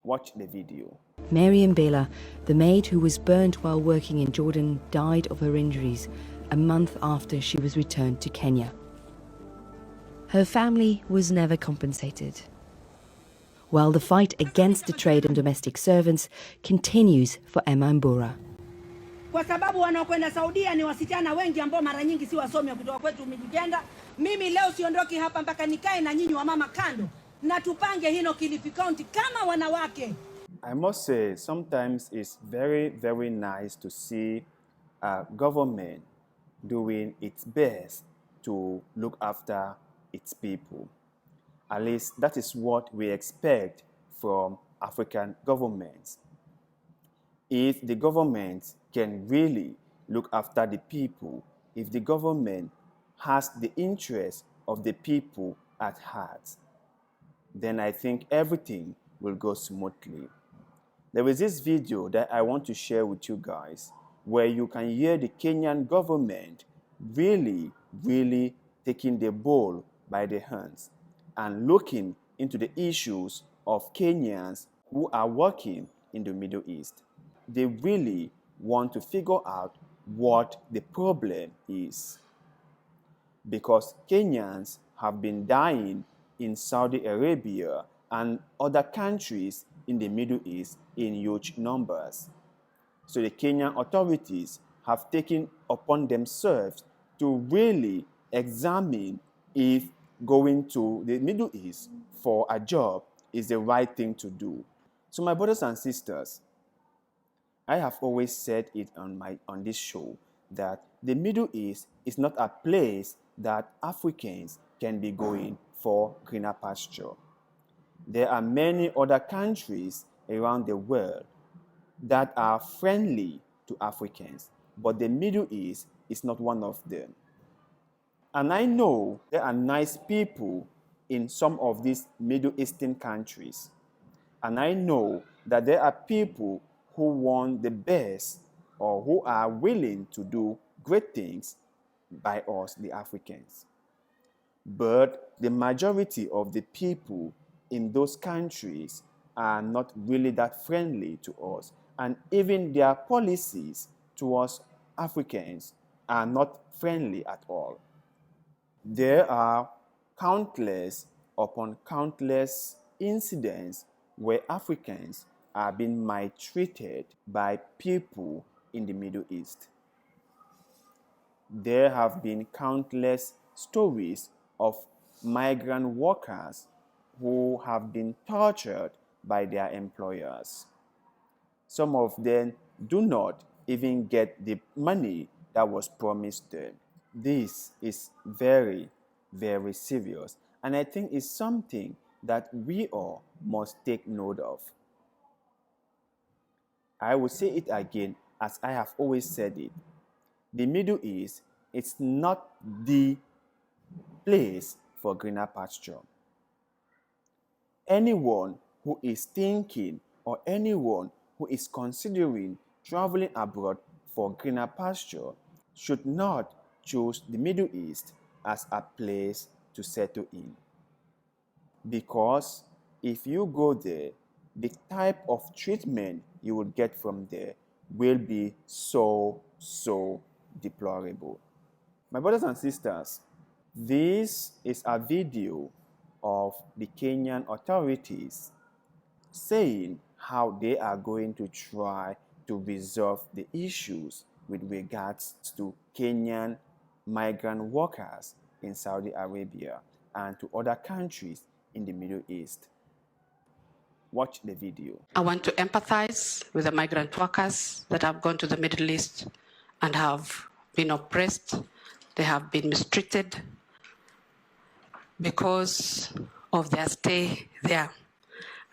Watch the video. Mary Mbela, the maid who was burnt while working in Jordan, died of her injuries a month after she was returned to Kenya. Her family was never compensated, while the fight against the trade in domestic servants continues for Emma Mbura. Kwa sababu wanaokwenda Saudia ni wasichana wengi ambao mara nyingi si wasomi kutoka kwetu Mijikenda. Mimi leo siondoki hapa mpaka nikae na nyinyi wa mama kando na tupange hino Kilifi County kama wanawake. I must say, sometimes it's very, very nice to see a government doing its best to look after its people. At least that is what we expect from African governments. If the government can really look after the people, if the government has the interest of the people at heart, then I think everything will go smoothly. There is this video that I want to share with you guys where you can hear the Kenyan government really, really taking the bull by the hands and looking into the issues of Kenyans who are working in the Middle East. They really want to figure out what the problem is. Because Kenyans have been dying in Saudi Arabia and other countries in the Middle East in huge numbers. So the Kenyan authorities have taken upon themselves to really examine if going to the Middle East for a job is the right thing to do. So my brothers and sisters, I have always said it on this show that the Middle East is not a place that Africans can be going for greener pasture. There are many other countries around the world that are friendly to Africans, but the Middle East is not one of them. And I know there are nice people in some of these Middle Eastern countries. And I know that there are people who want the best or who are willing to do great things by us, the Africans. But the majority of the people in those countries are not really that friendly to us. And even their policies towards Africans are not friendly at all. There are countless upon countless incidents where Africans are being maltreated by people in the Middle East. There have been countless stories of migrant workers who have been tortured by their employers. Some of them do not even get the money that was promised them. This is very, very serious, and I think it's something that we all must take note of. I will say it again, as I have always said it. The Middle East is not the place for greener pasture. Anyone who is thinking or anyone who is considering traveling abroad for greener pasture should not choose the Middle East as a place to settle in. Because if you go there, the type of treatment you will get from there will be so deplorable. My brothers and sisters, this is a video of the Kenyan authorities saying how they are going to try to resolve the issues with regards to Kenyan migrant workers in Saudi Arabia and to other countries in the Middle East. Watch the video. I want to empathize with the migrant workers that have gone to the Middle East and have been oppressed. They have been mistreated because of their stay there.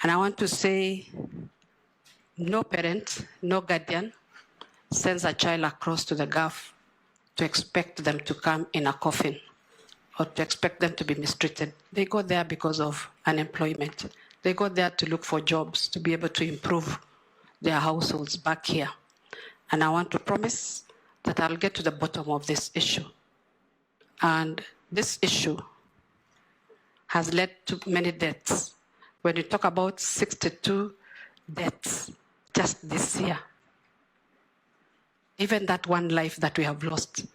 And I want to say, no parent, no guardian sends a child across to the Gulf to expect them to come in a coffin or to expect them to be mistreated. They go there because of unemployment. They go there to look for jobs, to be able to improve their households back here. And I want to promise that I'll get to the bottom of this issue. And this issue has led to many deaths. When you talk about 62 deaths just this year. Even that one life that we have lost,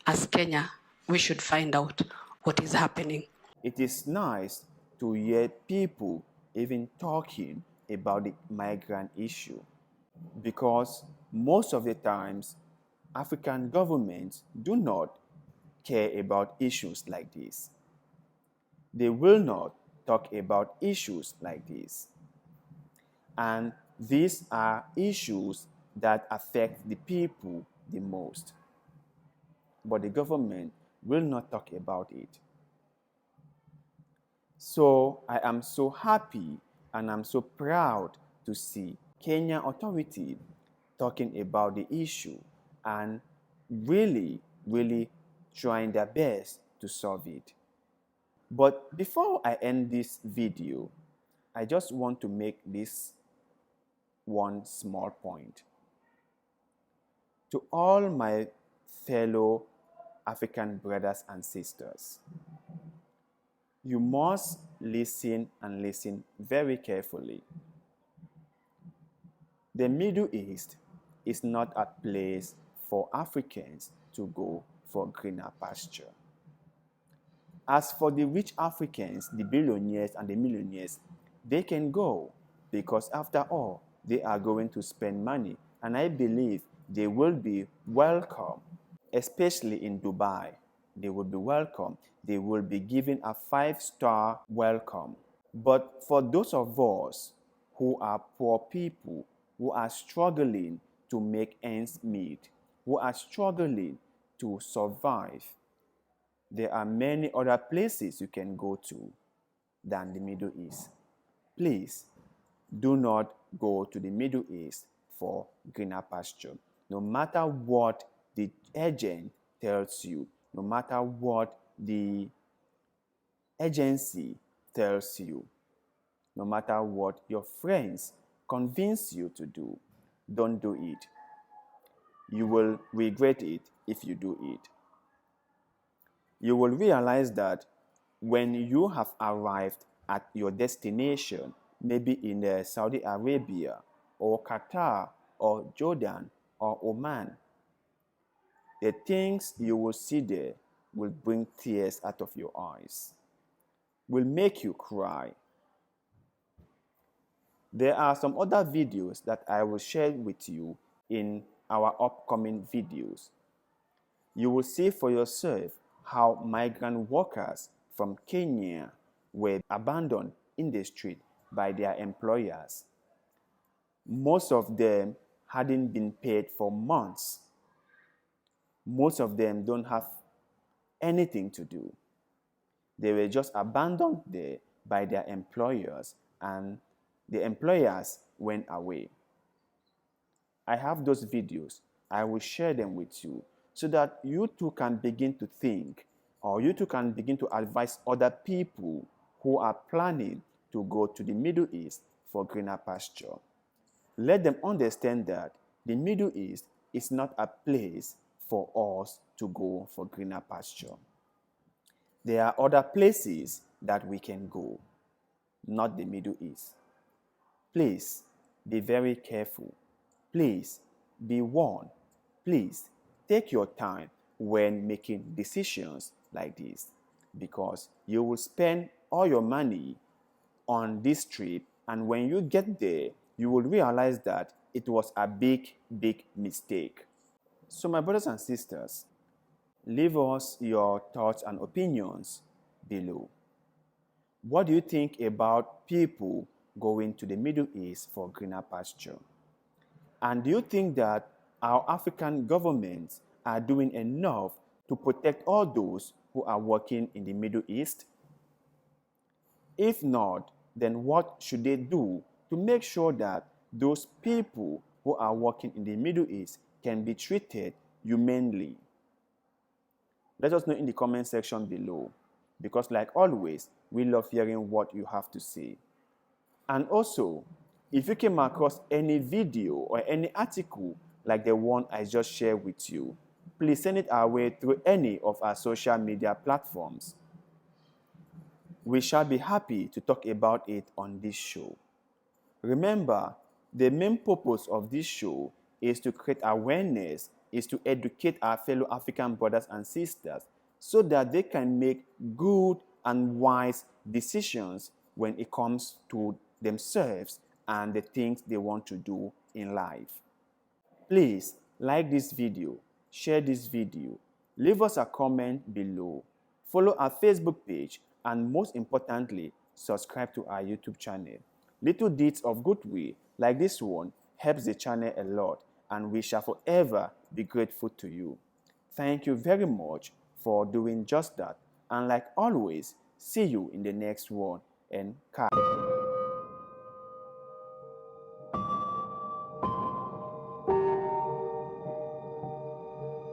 as Kenya, we should find out what is happening. It is nice to hear people even talking about the migrant issue, because most of the times African governments do not care about issues like this. They will not talk about issues like this. And these are issues that affect the people the most. But the government will not talk about it. So I am so happy and I'm so proud to see Kenyan authority talking about the issue and really, really trying their best to solve it. But before I end this video, I just want to make this one small point. To all my fellow African brothers and sisters, you must listen and listen very carefully. The Middle East is not a place for Africans to go for greener pasture. As for the rich Africans, the billionaires and the millionaires, they can go because after all, they are going to spend money, and I believe they will be welcome, especially in Dubai. They will be welcome. They will be given a 5-star welcome. But for those of us who are poor people, who are struggling to make ends meet, who are struggling to survive, there are many other places you can go to than the Middle East. Please do not go to the Middle East for greener pasture. No matter what the agent tells you, no matter what the agency tells you, no matter what your friends convince you to do, don't do it. You will regret it if you do it. You will realize that when you have arrived at your destination, maybe in Saudi Arabia or Qatar or Jordan or Oman, the things you will see there will bring tears out of your eyes, will make you cry. There are some other videos that I will share with you in our upcoming videos. You will see for yourself how migrant workers from Kenya were abandoned in the street by their employers. Most of them hadn't been paid for months. Most of them don't have anything to do. They were just abandoned there by their employers, and the employers went away. I have those videos. I will share them with you so that you too can begin to think, or you too can begin to advise other people who are planning to go to the Middle East for greener pasture. Let them understand that the Middle East is not a place for us to go for greener pasture. There are other places that we can go, not the Middle East. Please be very careful. Please be warned. Please take your time when making decisions like this, because you will spend all your money on this trip, and when you get there, you will realize that it was a big, big mistake. So my brothers and sisters, leave us your thoughts and opinions below. What do you think about people going to the Middle East for greener pasture? And do you think that our African governments are doing enough to protect all those who are working in the Middle East? If not, then what should they do to make sure that those people who are working in the Middle East can be treated humanely? Let us know in the comment section below, because like always, we love hearing what you have to say. And also, if you came across any video or any article like the one I just shared with you, please send it our way through any of our social media platforms. We shall be happy to talk about it on this show. Remember, The main purpose of this show is to create awareness, is to educate our fellow African brothers and sisters so that they can make good and wise decisions when it comes to themselves and the things they want to do in life. Please like this video, share this video, leave us a comment below, follow our Facebook page, and most importantly, subscribe to our YouTube channel. Little deeds of goodwill like this one helps the channel a lot, and we shall forever be grateful to you. Thank you very much for doing just that, and like always, see you in the next one, and Kai.